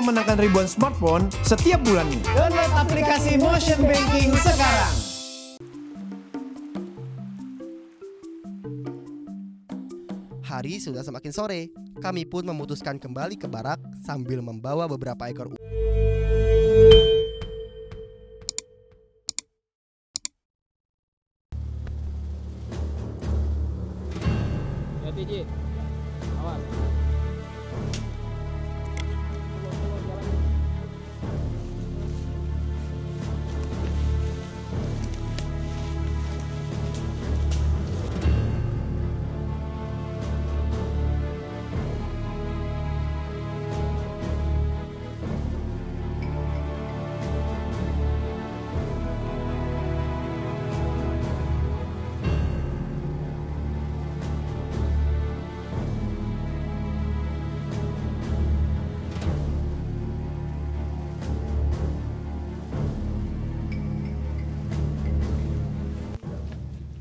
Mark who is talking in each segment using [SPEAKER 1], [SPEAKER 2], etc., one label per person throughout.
[SPEAKER 1] memenangkan ribuan smartphone setiap bulannya.
[SPEAKER 2] Download aplikasi Motion Banking sekarang.
[SPEAKER 3] Hari sudah semakin sore, kami pun memutuskan kembali ke barak sambil membawa beberapa ekor
[SPEAKER 4] Hati-hati, Ji. Awas.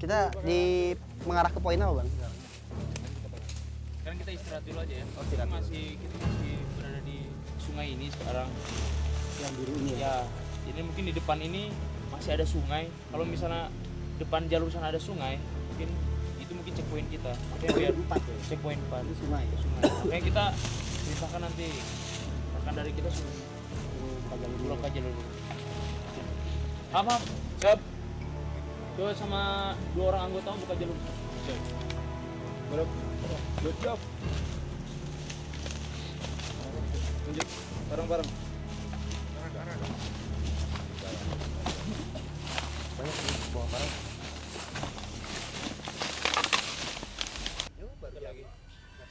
[SPEAKER 3] Kita mengarah ke poin apa, Bang?
[SPEAKER 4] Sekarang kita istirahat dulu aja ya. Kita masih berada di sungai ini sekarang.
[SPEAKER 3] Yang biru ini
[SPEAKER 4] Ya, ini mungkin di depan ini masih ada sungai. Kalau misalnya depan jalur sana ada sungai, mungkin itu mungkin checkpoint kita. Makanya biar checkpoint 4
[SPEAKER 3] Di sungai.
[SPEAKER 4] Makanya kita misalkan nanti rekan dari kita suruh pulang ke jalur dulu. Apa? Siap. Coba sama 2 orang anggota buka jalur. Siap. Good job. Tunjuk bareng-bareng.
[SPEAKER 3] Banyak nih, bawa barang.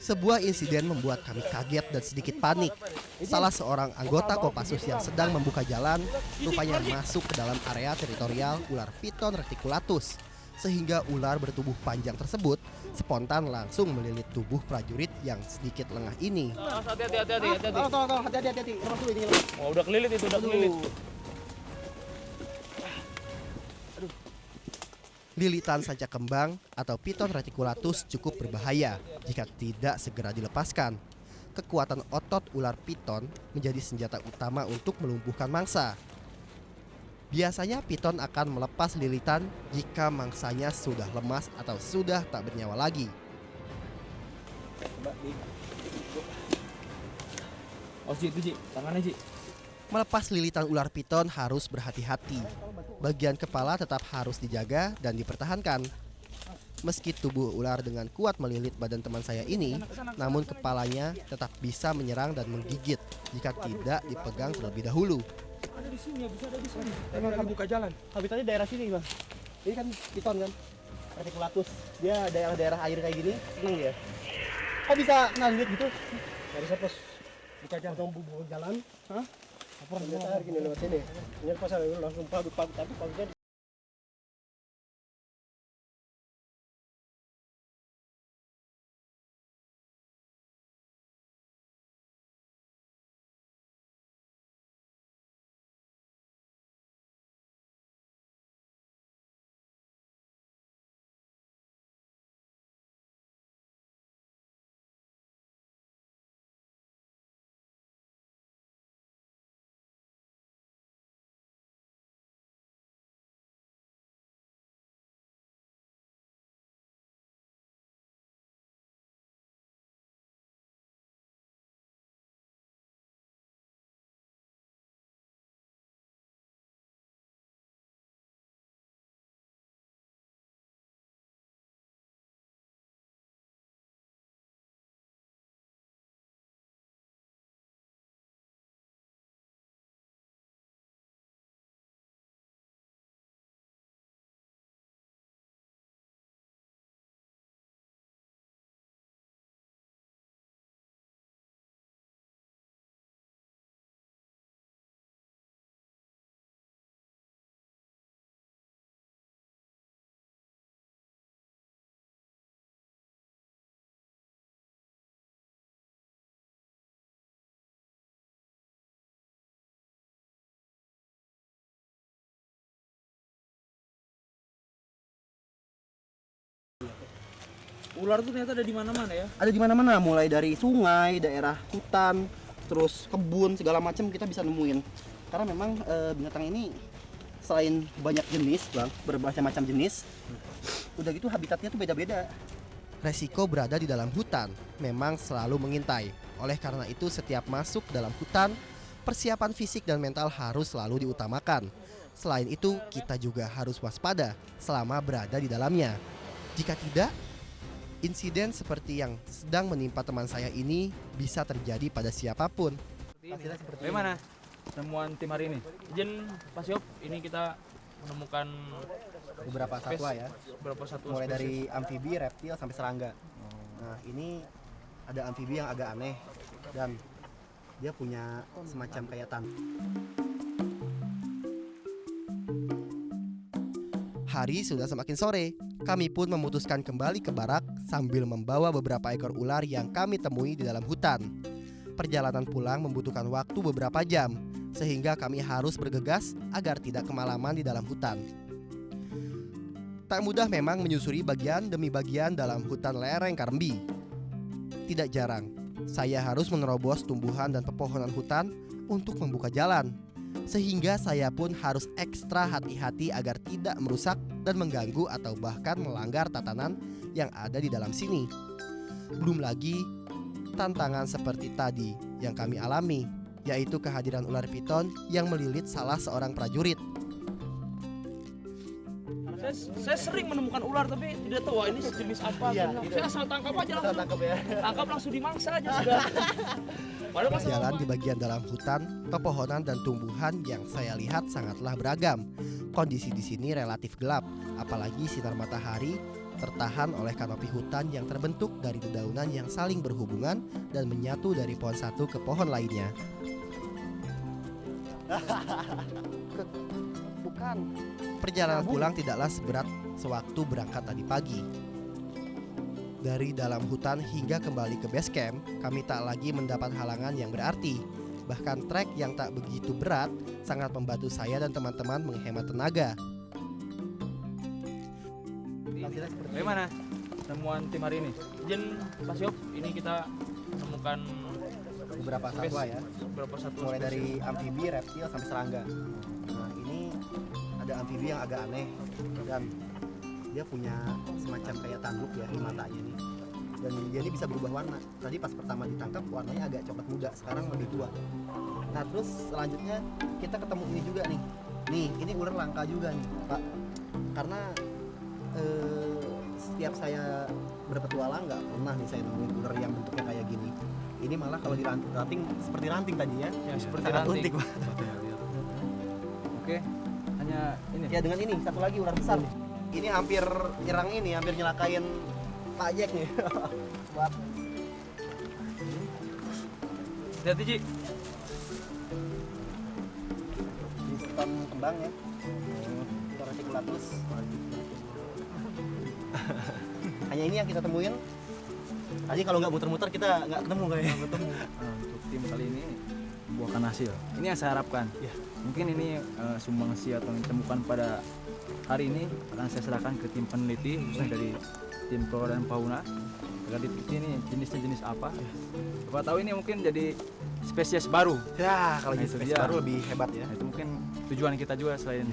[SPEAKER 3] Sebuah insiden membuat kami kaget dan sedikit panik. Salah seorang anggota Kopassus yang sedang membuka jalan rupanya masuk ke dalam area teritorial ular piton reticulatus, sehingga ular bertubuh panjang tersebut spontan langsung melilit tubuh prajurit yang sedikit lengah ini.
[SPEAKER 4] Hati-hati.
[SPEAKER 3] Tolong, hati-hati. Lepas dulu ini.
[SPEAKER 4] Oh, udah kelilit itu, udah kelilit.
[SPEAKER 3] Lilitan sanca kembang atau piton reticulatus cukup berbahaya jika tidak segera dilepaskan. Kekuatan otot ular piton menjadi senjata utama untuk melumpuhkan mangsa. Biasanya piton akan melepas lilitan jika mangsanya sudah lemas atau sudah tak bernyawa lagi.
[SPEAKER 4] Oh, Ji, itu Ji, tangannya Ji.
[SPEAKER 3] Melepas lilitan ular piton harus berhati-hati. Bagian kepala tetap harus dijaga dan dipertahankan. Meski tubuh ular dengan kuat melilit badan teman saya ini, namun kepalanya tetap bisa menyerang dan menggigit jika tidak dipegang terlebih dahulu.
[SPEAKER 4] Ada di sini, bisa ada di sini.
[SPEAKER 2] Emang akan buka jalan.
[SPEAKER 3] Habitatnya daerah sini, Bang. Ini kan piton kan, reticulatus. Dia daerah-daerah air kayak gini, seneng dia. Kok bisa ngalir gitu?
[SPEAKER 2] Dari siapa? Buka jalan. Langsung buka jalan.
[SPEAKER 3] Hah?
[SPEAKER 2] Apa air gini lewat sini. Ini pas langsung pabut tapi pabutnya
[SPEAKER 4] Ular tuh ternyata ada di mana-mana ya.
[SPEAKER 3] Ada di mana-mana, mulai dari sungai, daerah hutan, terus kebun segala macam kita bisa nemuin. Karena memang binatang ini selain banyak jenis, Bang, bermacam-macam jenis, udah gitu habitatnya tuh beda-beda. Resiko berada di dalam hutan memang selalu mengintai. Oleh karena itu setiap masuk dalam hutan, persiapan fisik dan mental harus selalu diutamakan. Selain itu, kita juga harus waspada selama berada di dalamnya. Jika tidak, insiden seperti yang sedang menimpa teman saya ini bisa terjadi pada siapapun.
[SPEAKER 5] Bagaimana temuan tim hari ini?
[SPEAKER 4] Izin Pak Siop, ini kita menemukan
[SPEAKER 3] Beberapa satwa ya,
[SPEAKER 4] beberapa satwa
[SPEAKER 3] mulai
[SPEAKER 4] spesies.
[SPEAKER 3] dari amfibi, reptil, sampai serangga. Nah, ini ada amfibi yang agak aneh dan dia punya semacam kayak Hari sudah semakin sore, kami pun memutuskan kembali ke barak sambil membawa beberapa ekor ular yang kami temui di dalam hutan. Perjalanan pulang membutuhkan waktu beberapa jam, sehingga kami harus bergegas agar tidak kemalaman di dalam hutan. Tak mudah memang menyusuri bagian demi bagian dalam hutan lereng Karembi. Tidak jarang, saya harus menerobos tumbuhan dan pepohonan hutan untuk membuka jalan. Sehingga saya pun harus ekstra hati-hati agar tidak merusak dan mengganggu atau bahkan melanggar tatanan yang ada di dalam sini. Belum lagi tantangan seperti tadi yang kami alami, yaitu kehadiran ular piton yang melilit salah seorang prajurit.
[SPEAKER 4] Saya sering menemukan ular tapi tidak tahu ini sejenis apa. Saya asal tangkap aja langsung. Tangkap langsung dimangsa aja sudah.
[SPEAKER 3] Berjalan di bagian dalam hutan, pepohonan dan tumbuhan yang saya lihat sangatlah beragam. Kondisi di sini relatif gelap, apalagi sinar matahari tertahan oleh kanopi hutan yang terbentuk dari dedaunan yang saling berhubungan dan menyatu dari pohon satu ke pohon lainnya. Bukan. Perjalanan pulang tidaklah seberat sewaktu berangkat tadi pagi. Dari dalam hutan hingga kembali ke base camp, kami tak lagi mendapat halangan yang berarti. Bahkan trek yang tak begitu berat sangat membantu saya dan teman-teman menghemat tenaga.
[SPEAKER 5] Bagaimana temuan tim hari ini?
[SPEAKER 4] Izin Pak Siop, ini kita menemukan
[SPEAKER 3] Beberapa satwa ya,
[SPEAKER 4] beberapa satwa
[SPEAKER 3] mulai
[SPEAKER 4] spesies.
[SPEAKER 3] dari amfibi, reptil, sampai serangga. Nah, ini ada amfibi yang agak aneh dan dia punya semacam kayak tanduk ya di matanya nih. Dan dia ini bisa berubah warna. Tadi pas pertama ditangkap warnanya agak coklat muda, sekarang lebih tua. Nah terus selanjutnya kita ketemu ini juga nih. Nih ini ular langka juga nih Pak. Karena setiap saya berpetualang nggak pernah nih saya nemuin ular yang bentuknya kayak gini. Ini malah kalau di ranting seperti ranting tadi ya.
[SPEAKER 4] Ya, seperti
[SPEAKER 3] sangat
[SPEAKER 4] ranting.
[SPEAKER 3] unik Pak.
[SPEAKER 5] Oke, hanya ini.
[SPEAKER 3] Ya dengan ini satu lagi ular besar. Ini hampir nyerang ini, hampir nyelakain Pak Jack nih. Buat
[SPEAKER 5] Lihat Ji.
[SPEAKER 3] di sekitar kembang ya. Kita reticulatus. Hanya ini yang kita temuin. Tadi kalau nggak muter-muter kita nggak ketemu kayaknya.
[SPEAKER 5] Untuk tim kali ini buahkan hasil. Ini yang saya harapkan.
[SPEAKER 3] Ya.
[SPEAKER 5] Mungkin ini sumbangsi atau yang ditemukan pada hari ini akan saya serahkan ke tim peneliti khususnya dari tim flora dan fauna agar diteliti ini jenisnya jenis apa. Siapa tahu ini mungkin jadi spesies baru.
[SPEAKER 3] Ya kalau
[SPEAKER 5] Nah,
[SPEAKER 3] gitu
[SPEAKER 5] itu dia.
[SPEAKER 3] baru lebih hebat ya.
[SPEAKER 5] Nah, itu mungkin tujuan kita juga selain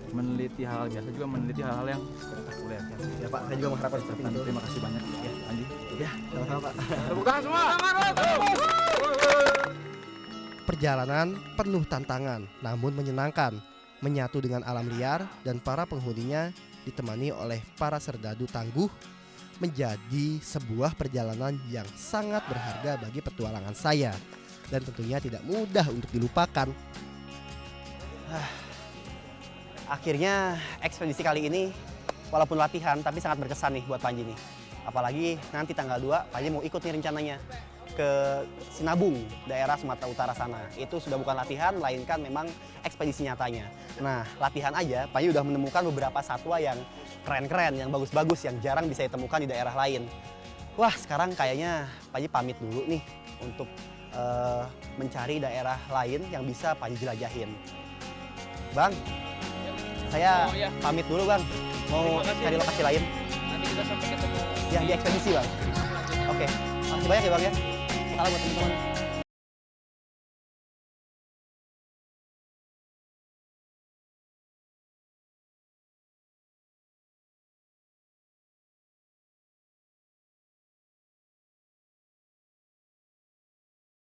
[SPEAKER 5] meneliti hal-hal biasa juga meneliti hal-hal yang spektakuler.
[SPEAKER 3] Ya Pak, saya juga mengharapkan seperti itu.
[SPEAKER 5] Terima kasih banyak ya Anji.
[SPEAKER 3] Ya, sama-sama Pak.
[SPEAKER 5] Tepuk tangan semua.
[SPEAKER 3] Perjalanan penuh tantangan namun menyenangkan, menyatu dengan alam liar dan para penghuninya ditemani oleh para serdadu tangguh menjadi sebuah perjalanan yang sangat berharga bagi petualangan saya dan tentunya tidak mudah untuk dilupakan. Akhirnya ekspedisi kali ini walaupun latihan tapi sangat berkesan nih buat Panji nih. Apalagi nanti tanggal 2 Panji mau ikut nih rencananya ke Sinabung, daerah Sumatera Utara sana. Itu sudah bukan latihan, melainkan memang ekspedisi nyatanya. Nah, latihan aja, Panji udah menemukan beberapa satwa yang keren-keren, yang bagus-bagus, yang jarang bisa ditemukan di daerah lain. Wah, sekarang kayaknya Panji pamit dulu nih untuk mencari daerah lain yang bisa Panji jelajahin. Bang, saya
[SPEAKER 4] Oh, iya.
[SPEAKER 3] pamit dulu Bang, mau
[SPEAKER 4] Terima kasih.
[SPEAKER 3] cari lokasi lain.
[SPEAKER 4] Nanti kita sampai ketemu
[SPEAKER 3] Yang di ekspedisi Bang.
[SPEAKER 4] selanjutnya.
[SPEAKER 3] Oke, makasih banyak ya Bang ya. Salam buat teman-teman.